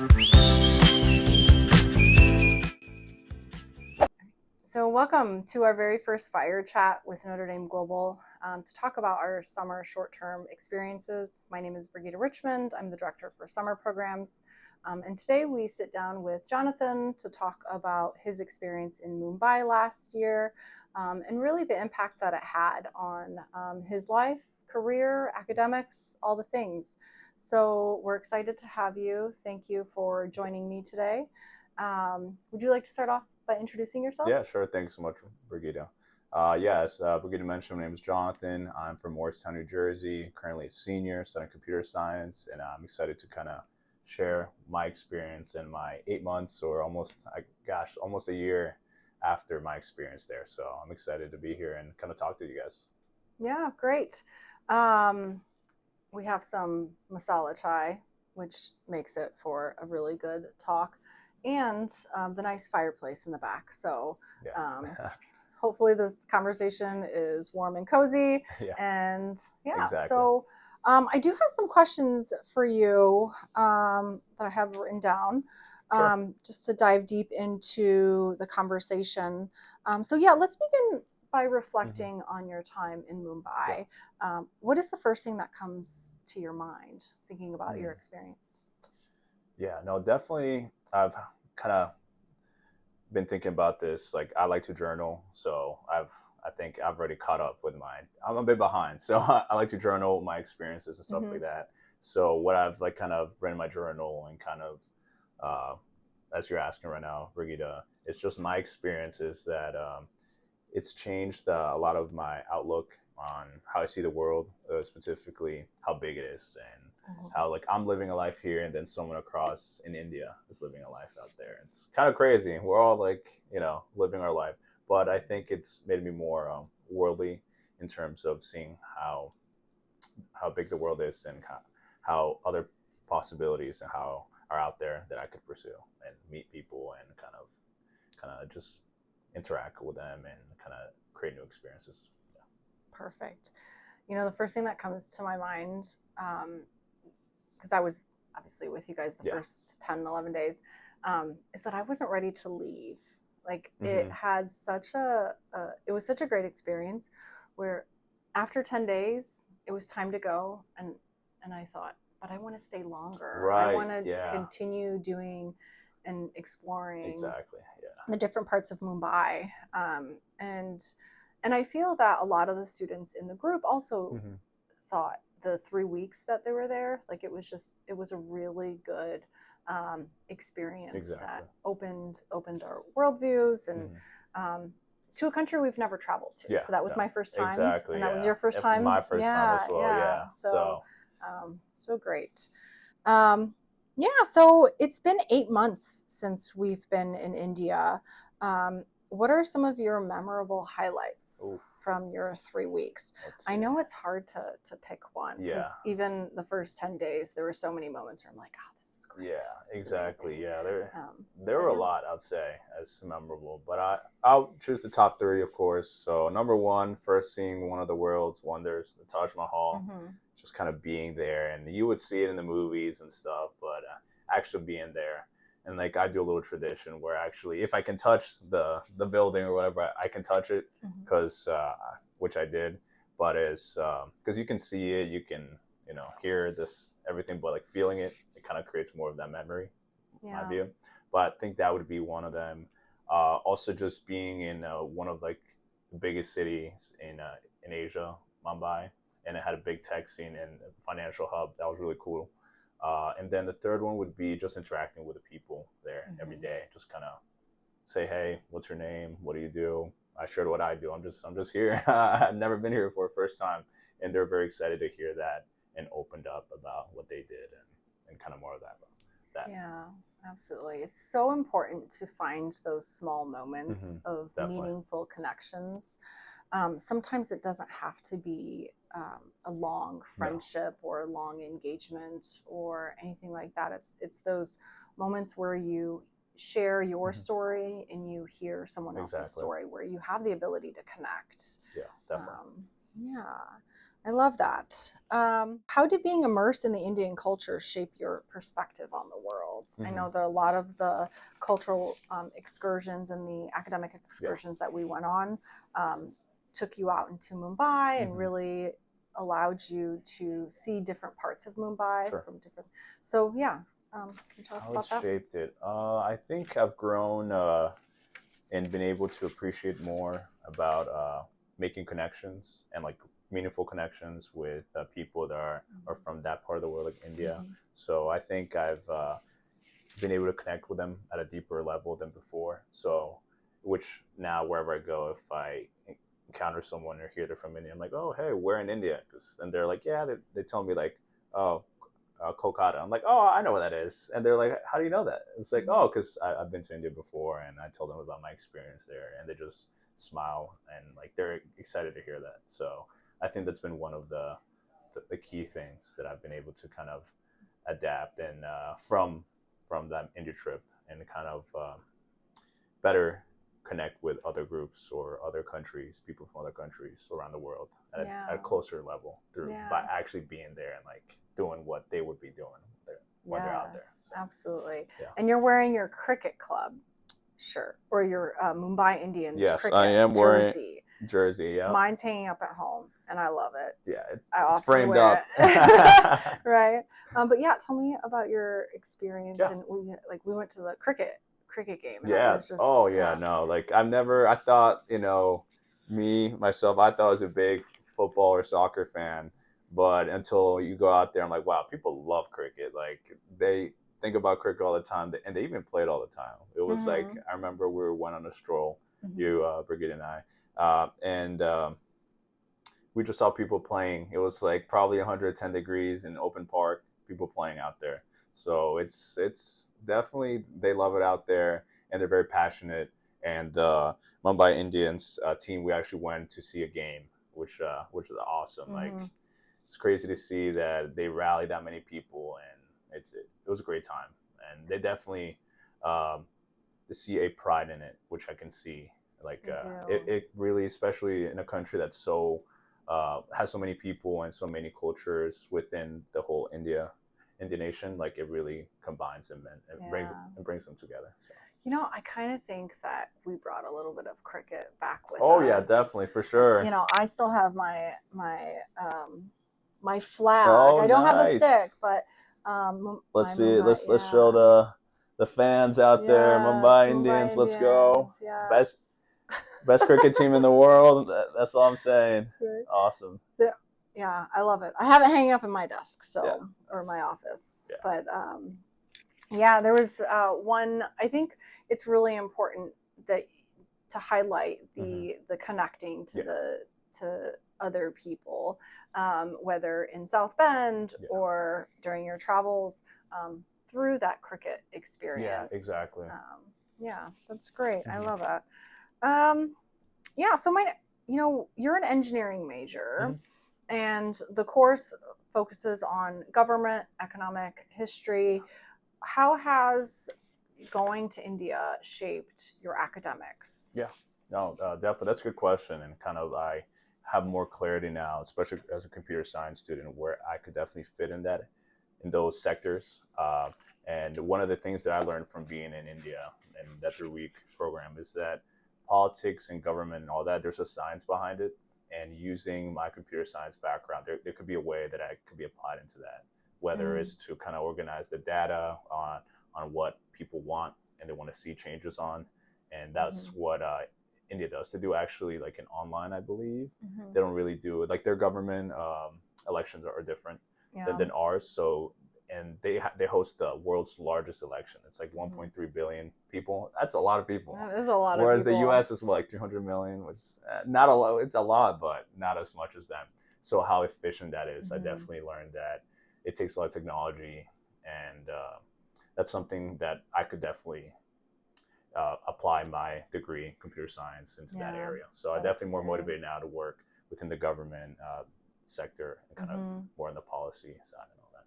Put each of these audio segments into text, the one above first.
So welcome to our very first Fire Chat with Notre Dame Global to talk about our summer short-term experiences. My name is Brigida Richmond. I'm the Director for Summer Programs. And today we sit down with Jonathan to talk about his experience in Mumbai last year and really the impact that it had on his life, career, academics, all the things. So we're excited to have you. Thank you for joining me today. Would you like to start off by introducing yourself? Yeah, sure. Thanks so much, Brigida. As Brigida mentioned, my name is Jonathan. I'm from Morristown, New Jersey, currently a senior studying computer science, and I'm excited to kind of share my experience in my 8 months or almost a year after my experience there. So I'm excited to be here and kind of talk to you guys. Yeah, great. We have some masala chai, which makes it for a really good talk, and the nice fireplace in the back. So hopefully this conversation is warm and cozy. Yeah. And Exactly. So I do have some questions for you that I have written down. Sure. Just to dive deep into the conversation. Let's begin by reflecting on your time in Mumbai. What is the first thing that comes to your mind thinking about your experience? Yeah, no, definitely. I've kind of been thinking about this. Like, I like to journal, so I think I've already caught up with mine. I'm a bit behind, so I like to journal my experiences and stuff like that. So what I've like kind of read in my journal and kind of, as you're asking right now, Brigida, it's just my experiences that it's changed a lot of my outlook on how I see the world, specifically how big it is and how like I'm living a life here and then someone across in India is living a life out there. It's kind of crazy. We're all like, living our life, but I think it's made me more worldly in terms of seeing how big the world is and how other possibilities and how are out there that I could pursue and meet people and kind of just interact with them and kind of create new experiences. Yeah. Perfect. The first thing that comes to my mind, because I was obviously with you guys the first 10, 11 days, is that I wasn't ready to leave. Like it had it was such a great experience where after 10 days, it was time to go. And I thought, but I want to stay longer. Right. I want to continue doing and exploring the different parts of Mumbai. And I feel that a lot of the students in the group also thought the 3 weeks that they were there, like it was a really good experience that opened our worldviews and to a country we've never traveled to. So that was my first time. Exactly. And that was your first time? My first time as well. Yeah. So great. So it's been 8 months since we've been in India. What are some of your memorable highlights from your 3 weeks? I know it's hard to pick one because even the first 10 days, there were so many moments where I'm like, oh, this is great. Yeah, this exactly. Is yeah, there were a lot, I'd say, as memorable. But I'll choose the top three, of course. So number one, first seeing one of the world's wonders, the Taj Mahal, just kind of being there. And you would see it in the movies and stuff, but actually being there. And like I do a little tradition where actually, if I can touch the building or whatever, I can touch it, because which I did. But it's because you can see it, you can hear this everything, but like feeling it kind of creates more of that memory. My view. But I think that would be one of them. Also, just being in one of like the biggest cities in Asia, Mumbai, and it had a big tech scene and financial hub. That was really cool. And then the third one would be just interacting with the people there every day. Just kind of say, hey, what's your name? What do you do? I shared what I do. I'm just here. I've never been here for the first time. And they're very excited to hear that and opened up about what they did and kind of more of that. Yeah, absolutely. It's so important to find those small moments of meaningful connections. Sometimes it doesn't have to be a long friendship or a long engagement or anything like that. It's those moments where you share your story and you hear someone else's story, where you have the ability to connect. Yeah, definitely. I love that. How did being immersed in the Indian culture shape your perspective on the world? I know that a lot of the cultural excursions and the academic excursions that we went on took you out into Mumbai and really allowed you to see different parts of Mumbai from different. So yeah, can you tell us about that? How it shaped it? I think I've grown and been able to appreciate more about making connections and like meaningful connections with people that are from that part of the world, like India. So I think I've been able to connect with them at a deeper level than before. So, which now wherever I go, if I encounter someone or hear they're from India, I'm like, oh, hey, we're in India. And they're like, yeah, they tell me like, oh, Kolkata. I'm like, oh, I know where that is. And they're like, how do you know that? It's like, oh, because I've been to India before and I told them about my experience there, and they just smile and like they're excited to hear that. So I think that's been one of the key things that I've been able to kind of adapt and from that India trip and kind of better connect with other groups or other countries, people from other countries around the world at a closer level through by actually being there and like doing what they would be doing when they're out there. So, absolutely. Yeah. And you're wearing your cricket club shirt or your Mumbai Indians cricket I am jersey. Jersey, yeah. Mine's hanging up at home, and I love it. Yeah, it's framed up. Right. But yeah, tell me about your experience. Yeah. And we went to the cricket game. And yeah. Just, no. Like I thought, myself, I thought I was a big football or soccer fan, but until you go out there, I'm like, wow, people love cricket. Like they think about cricket all the time, and they even play it all the time. It was like, I remember we went on a stroll, you, Brigitte and I, and we just saw people playing. It was like probably 110 degrees in open park, people playing out there. So it's definitely, they love it out there and they're very passionate. And Mumbai Indians team, we actually went to see a game, which was awesome. Like it's crazy to see that they rally that many people, and it was a great time. And they definitely to see a pride in it, which I can see. Like it really, especially in a country that's so has so many people and so many cultures within the whole Indian nation, like it really combines them and brings them together. So. I kind of think that we brought a little bit of cricket back with us. Oh yeah, definitely, for sure. I still have my flag. I don't have a stick, but let's see. Let's show the fans out there. Mumbai Indians, let's go. Yes. Best cricket team in the world. That's all I'm saying. Right. Awesome. Yeah, I love it. I have it hanging up in my desk, or my office. Yeah. But there was one. I think it's really important to highlight the connecting to other people, whether in South Bend or during your travels, through that cricket experience. Yeah, exactly. That's great. I love that. So you're an engineering major, and the course focuses on government, economic history. How has going to India shaped your academics? Yeah, no, definitely. That's a good question. And kind of, I have more clarity now, especially as a computer science student, where I could definitely fit in those sectors. And one of the things that I learned from being in India and that 3-week program is that politics and government and all that, there's a science behind it. And using my computer science background, there could be a way that I could be applied into that, whether it's to kind of organize the data on what people want and they want to see changes on. And that's what India does. They do actually like an online, I believe. They don't really do it. Like their government elections are different than ours. So, and they host the world's largest election. It's like 1.3 billion people. That's a lot of people. That is a lot of people. Whereas the U.S. is like 300 million, which is not a lot. It's a lot, but not as much as them. So how efficient that is, I definitely learned that it takes a lot of technology, and that's something that I could definitely apply my degree in computer science into that area. So I'm definitely more motivated now to work within the government sector and kind of more on the policy side and all that.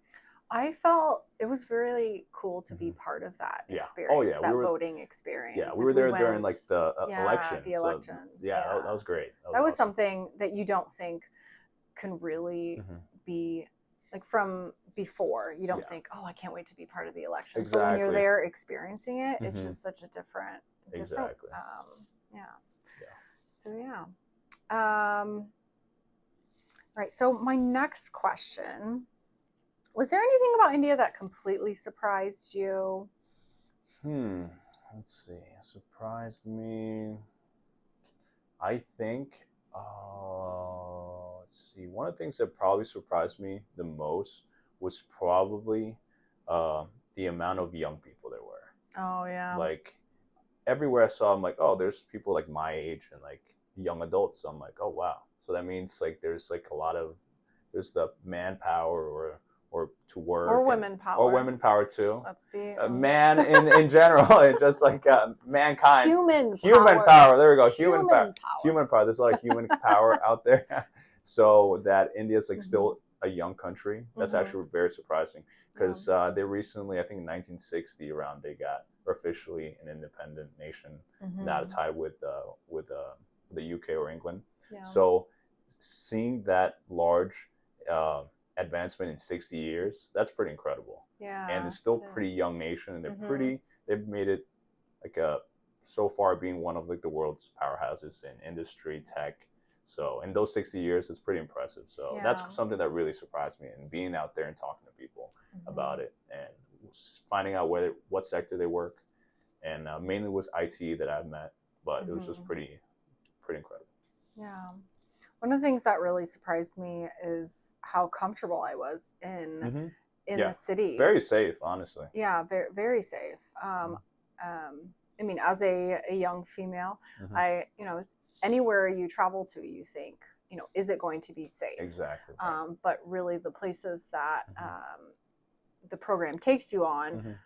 I felt it was really cool to be part of that experience, that voting experience. Yeah, we were there during like the election. The elections. So, that was great. That was awesome. Something that you don't think can really be like from before. You don't think, oh, I can't wait to be part of the elections. But when you're there experiencing it, it's just such a different Exactly. Yeah. So right. So my next question, was there anything about India that completely surprised you? Let's see. Surprised me. I think, let's see. One of the things that probably surprised me the most was probably the amount of young people there were. Oh, yeah. Like everywhere I saw, I'm like, oh, there's people like my age and like young adults. So I'm like, oh, wow. So that means like there's like a lot of, there's the manpower or to work or women power, or women power too. Let's be man in general, and just like mankind, human power. There we go. Human power. There's a lot of human power out there. So that India's like still a young country. That's actually very surprising because they recently, I think in 1960 around, they got officially an independent nation, not tied with the UK or England. So seeing that large advancement in 60 years, that's pretty incredible. And it's still pretty young nation, and they've made it like so far being one of like the world's powerhouses in industry, tech. So in those 60 years, it's pretty impressive. So that's something that really surprised me, and being out there and talking to people about it and finding out what sector they work. And mainly was IT that I've met, but it was just pretty incredible. Yeah. One of the things that really surprised me is how comfortable I was in the city. Very safe, honestly. Yeah, very, very safe. I mean, as a young female, anywhere you travel to, you think, is it going to be safe? Exactly. But really, the places that the program takes you on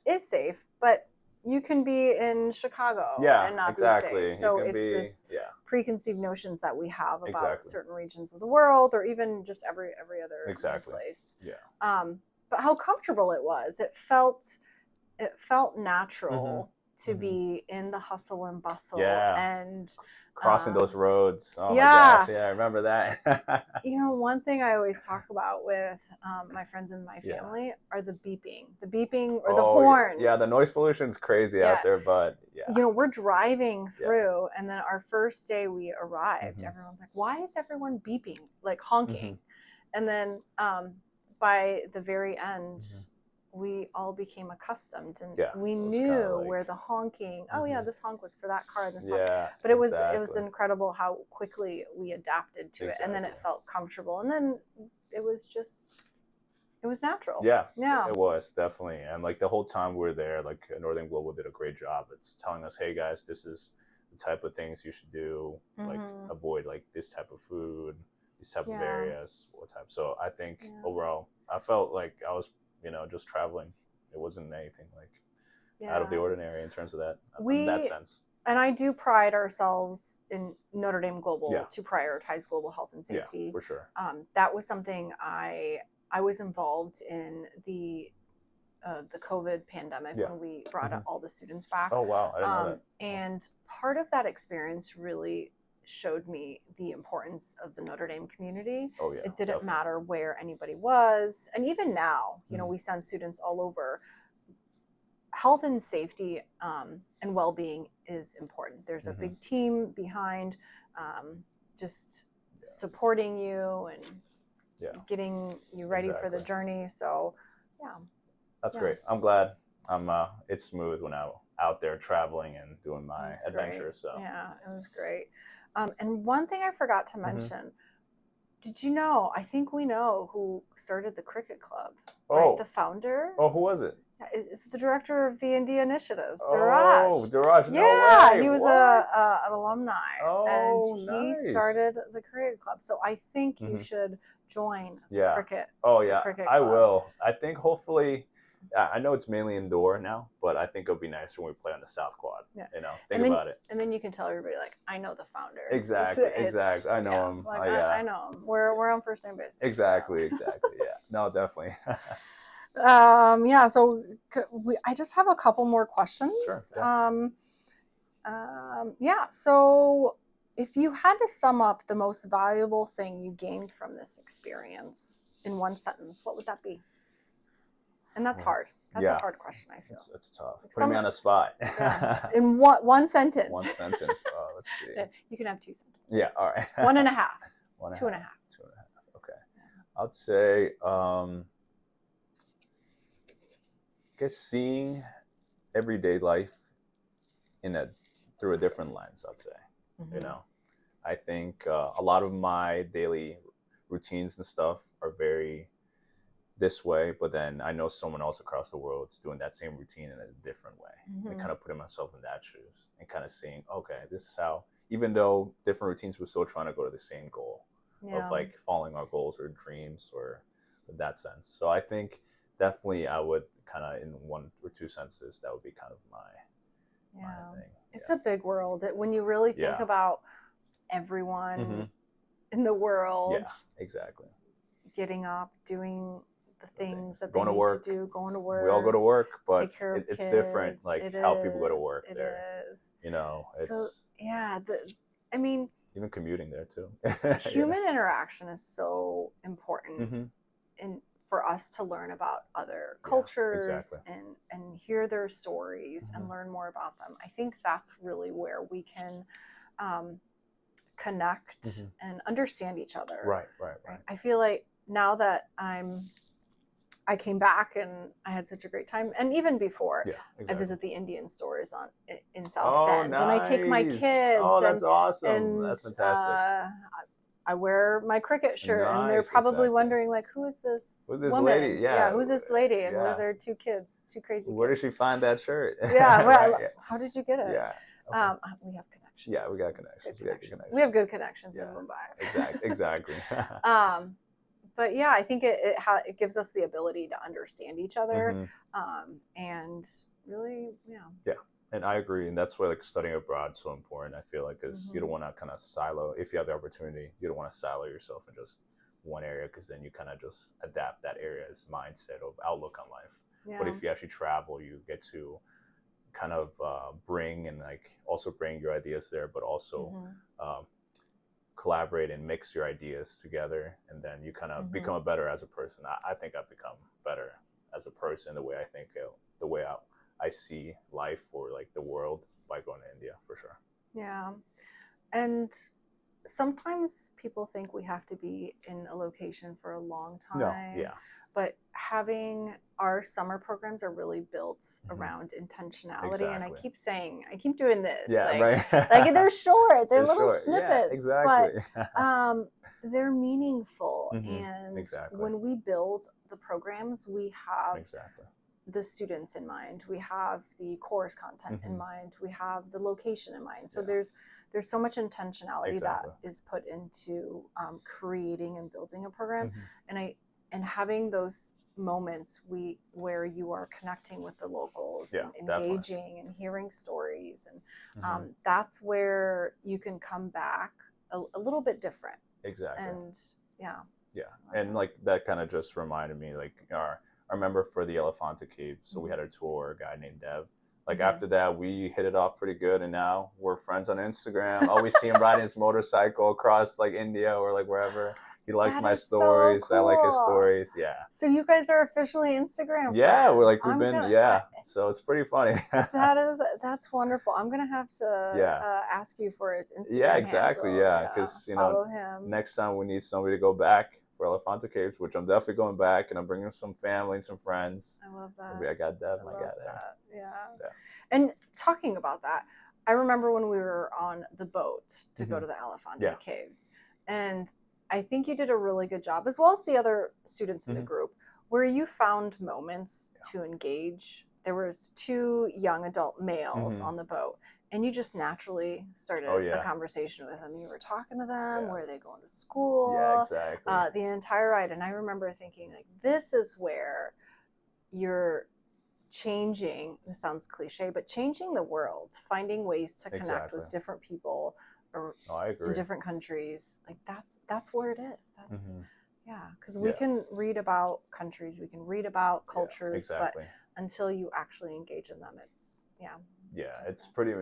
is safe, but you can be in Chicago and not be safe. So it's this preconceived notions that we have about certain regions of the world, or even just every other place. But how comfortable it was. It felt natural to be in the hustle and bustle and crossing those roads. Oh my gosh, I remember that. One thing I always talk about with my friends and my family are the beeping or the horn. Yeah, the noise pollution is crazy out there, but we're driving through, and then our first day we arrived, everyone's like, why is everyone beeping, like honking? And then by the very end, we all became accustomed, and we knew where the honking. Oh yeah, this honk was for that car, and this honk. But it was incredible how quickly we adapted to it, and then it felt comfortable, and then it was natural. Yeah, it was definitely. And like the whole time we were there, like Northern Global did a great job. It's telling us, hey guys, this is the type of things you should do. Like avoid like this type of food, these type of areas, what type. So I think overall, I felt like I was, just traveling. It wasn't anything like out of the ordinary in terms of that, in that sense. And I do pride ourselves in Notre Dame Global to prioritize global health and safety. Yeah, for sure. That was something I was involved in the COVID pandemic when we brought all the students back. Oh wow, I didn't know that. And part of that experience really showed me the importance of the Notre Dame community. Oh yeah, it didn't matter where anybody was, and even now, we send students all over. Health and safety and well-being is important. There's a big team behind just supporting you and getting you ready for the journey. So that's great. I'm glad it's smooth when I'm out there traveling and doing my adventures. So yeah, it was great. And one thing I forgot to mention, did you know, I think we know who started the cricket club, right? The founder. Oh, who was it? Is the director of the India initiatives, Duraj. Oh, Duraj, no way. He was an alumni, and he nice. started the cricket club. So I think you should join the cricket. Oh yeah, the cricket I club. will. I think hopefully, I know it's mainly indoor now, but I think it'll be nice when we play on the South Quad. Think about it. And then you can tell everybody, like, I know the founder. Exactly. I know him. Like, I know him. We're on first name basis. Exactly. Yeah. No, definitely. So I just have a couple more questions. Sure. So if you had to sum up the most valuable thing you gained from this experience in one sentence, what would that be? And that's hard. That's a hard question, I feel. It's tough. Like Putting me on the spot. Yeah. In one sentence. One sentence. Oh, let's see. You can have two sentences. Yeah, all right. 1.5. 2.5. 2.5. Okay. I'd say, I guess seeing everyday life through a different lens, I'd say. Mm-hmm. You know, I think a lot of my daily routines and stuff are very this way, but then I know someone else across the world is doing that same routine in a different way. Mm-hmm. And kind of putting myself in that shoes and kind of seeing, okay, this is how, even though different routines, we're still trying to go to the same goal of like following our goals or dreams or in that sense. So I think definitely I would kind of, in 1 or 2 sentences, that would be kind of my thing. It's a big world. When you really think about everyone in the world. Yeah, exactly. Getting up, doing the things that going they to need work. to do, going to work. We all go to work, but take care of it's kids. Different, like how people go to work It there. is. You know, it's... So, I mean... Even commuting there, too. Human interaction is so important for us to learn about other cultures and hear their stories and learn more about them. I think that's really where we can connect and understand each other. Right. I feel like now that I came back and I had such a great time, and even before, I visit the Indian stores in South Bend, nice. And I take my kids. Oh, that's awesome! And, that's fantastic. I wear my cricket shirt, and they're probably wondering, like, who is this woman? Lady? Yeah, who's this lady? And with their 2 kids, 2 crazy kids. Where did she find that shirt? Yeah, how did you get it? Yeah. Okay. We have connections. Yeah, we got connections. We have good connections in Mumbai. Exactly. But yeah, I think it gives us the ability to understand each other, and really, Yeah, and I agree, and that's why like studying abroad is so important. I feel like because you don't want to kind of silo. If you have the opportunity, you don't want to silo yourself in just one area, because then you kind of just adapt that area's mindset of outlook on life. Yeah. But if you actually travel, you get to kind of bring and like also bring your ideas there, but also collaborate and mix your ideas together, and then you kind of become better as a person. I think I've become better as a person, the way I think, the way I see life or like the world by going to India, for sure. Yeah. And sometimes people think we have to be in a location for a long time. No, yeah. But having our summer programs are really built around intentionality. Exactly. And I keep doing this. Yeah, right. Like they're short, they're little short. snippets. Yeah, exactly. But they're meaningful. And when we build the programs, we have the students in mind. We have the course content in mind. We have the location in mind. So there's so much intentionality that is put into creating and building a program. And having those moments where you are connecting with the locals and engaging and hearing stories. And that's where you can come back a little bit different. Exactly. And yeah. And like that kind of just reminded me, like I remember for the Elephanta Cave, so we had a tour guide named Dev. Like after that, we hit it off pretty good, and now we're friends on Instagram. Always see him riding his motorcycle across like India or like wherever. He likes my stories. So cool. I like his stories. Yeah. So you guys are officially Instagram Yeah, friends. we're like so it's pretty funny. That's wonderful. I'm gonna have to ask you for his Instagram. Yeah, exactly. Handle. Yeah, because follow him. Next time we need somebody to go back for Elephanta Caves, which I'm definitely going back, and I'm bringing some family and some friends. I love that. I got Dev. I got that. Yeah. And talking about that, I remember when we were on the boat to go to the Elephanta Caves, and I think you did a really good job, as well as the other students in the group, where you found moments to engage. There was 2 young adult males on the boat, and you just naturally started a conversation with them. You were talking to them. Where are they going to school? Yeah, exactly. The entire ride. And I remember thinking, like, this is where you're changing, this sounds cliche, but changing the world, finding ways to connect with different people I agree. in different countries. Like that's where it is. That's because we can read about countries, we can read about cultures, but until you actually engage in them. It's it's pretty,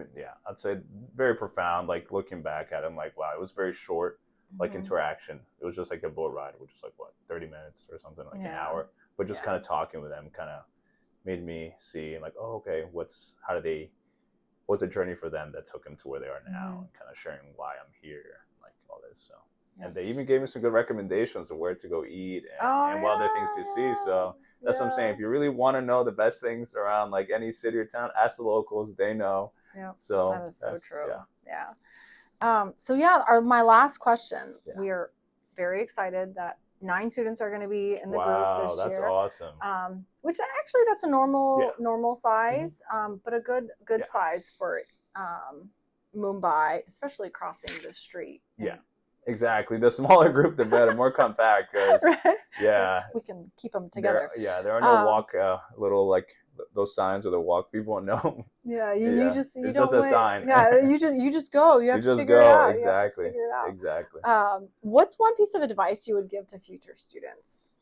I'd say very profound. Like looking back at it, I'm like, wow, it was very short, like interaction. It was just like a boat ride, which is like what, 30 minutes or something, like an hour. But just kind of talking with them kind of made me see like, oh, okay, what's the journey for them that took them to where they are now, and kind of sharing why I'm here, like all this. So, and they even gave me some good recommendations of where to go eat and what other things to see. So that's what I'm saying. If you really want to know the best things around like any city or town, ask the locals. They know. Yeah. So that is so true. Yeah. My last question. We are very excited that 9 students are going to be in the group this year. Wow, that's awesome. Which actually that's a normal size, but a good size for Mumbai, especially crossing the street. Exactly. The smaller group, the better, more compact. Cause, we can keep them together. There are no walk little like those signs where the walk people won't know. You it's don't just a sign. you just go. You have to figure it out. Exactly. Exactly. What's one piece of advice you would give to future students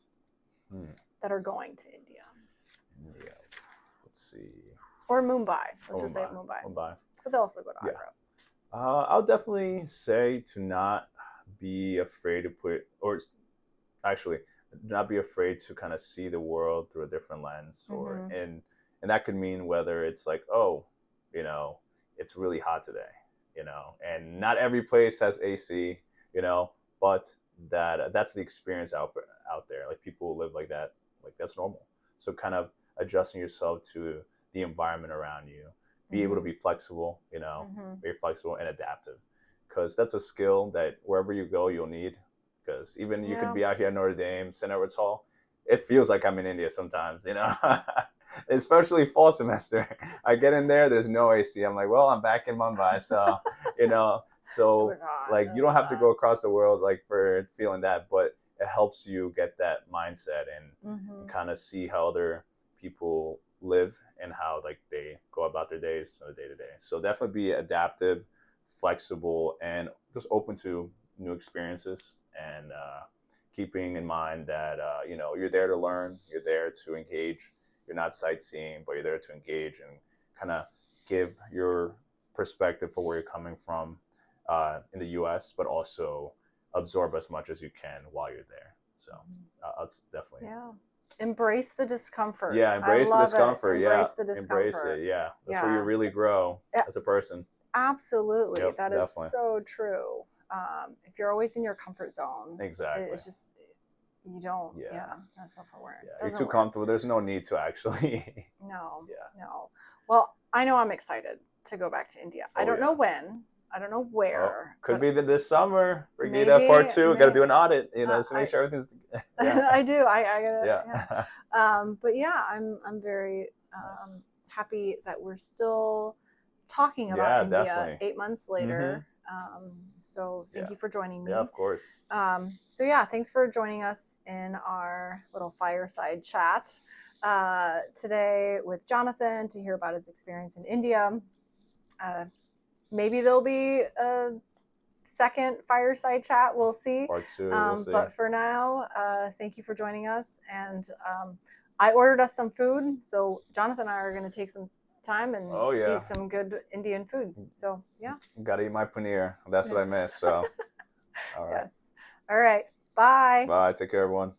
that are going to India? Let's see. Or Mumbai. Let's just say Mumbai. But they'll also go to Agra. I'll definitely say to not be afraid to not be afraid to kind of see the world through a different lens, and that could mean whether it's like, oh, it's really hot today, and not every place has AC, but that's the experience out there. Like people who live like that, like that's normal. So kind of adjusting yourself to the environment around you, be able to be flexible, be flexible and adaptive, because that's a skill that wherever you go, you'll need. Because even you could be out here at Notre Dame, St. Edward's Hall, it feels like I'm in India sometimes, especially fall semester. I get in there's no AC. I'm like, well, I'm back in Mumbai. So, so like you don't have to go across the world like for feeling that, but it helps you get that mindset and kind of see how other people live and how like they go about their days on a day to day. So definitely be adaptive, flexible, and just open to new experiences, and keeping in mind that you're there to learn, you're there to engage. You're not sightseeing, but you're there to engage and kind of give your perspective for where you're coming from in the U.S., but also absorb as much as you can while you're there. So that's definitely embrace the discomfort. Embrace the discomfort. Embrace the discomfort. Embrace it. That's where you really grow as a person. Absolutely. That is so true. If you're always in your comfort zone, exactly, it's just you don't. That's not for work. You're too comfortable. There's no need to actually. No. Well, I know I'm excited to go back to India. I don't know when. I don't know where. Could be this summer. Brigida Part 2. Got to do an audit, to make sure everything's. I do. I gotta. But I'm very happy that we're still talking about India definitely. 8 months later. So thank you for joining me. Yeah, of course. Thanks for joining us in our little fireside chat today with Jonathan to hear about his experience in India. Maybe there'll be a second fireside chat. We'll see. Part 2. We'll see. But for now, thank you for joining us. And I ordered us some food. So Jonathan and I are going to take some time and eat some good Indian food. So gotta eat my paneer. That's what I miss. So all right. All right. Bye. Take care, everyone.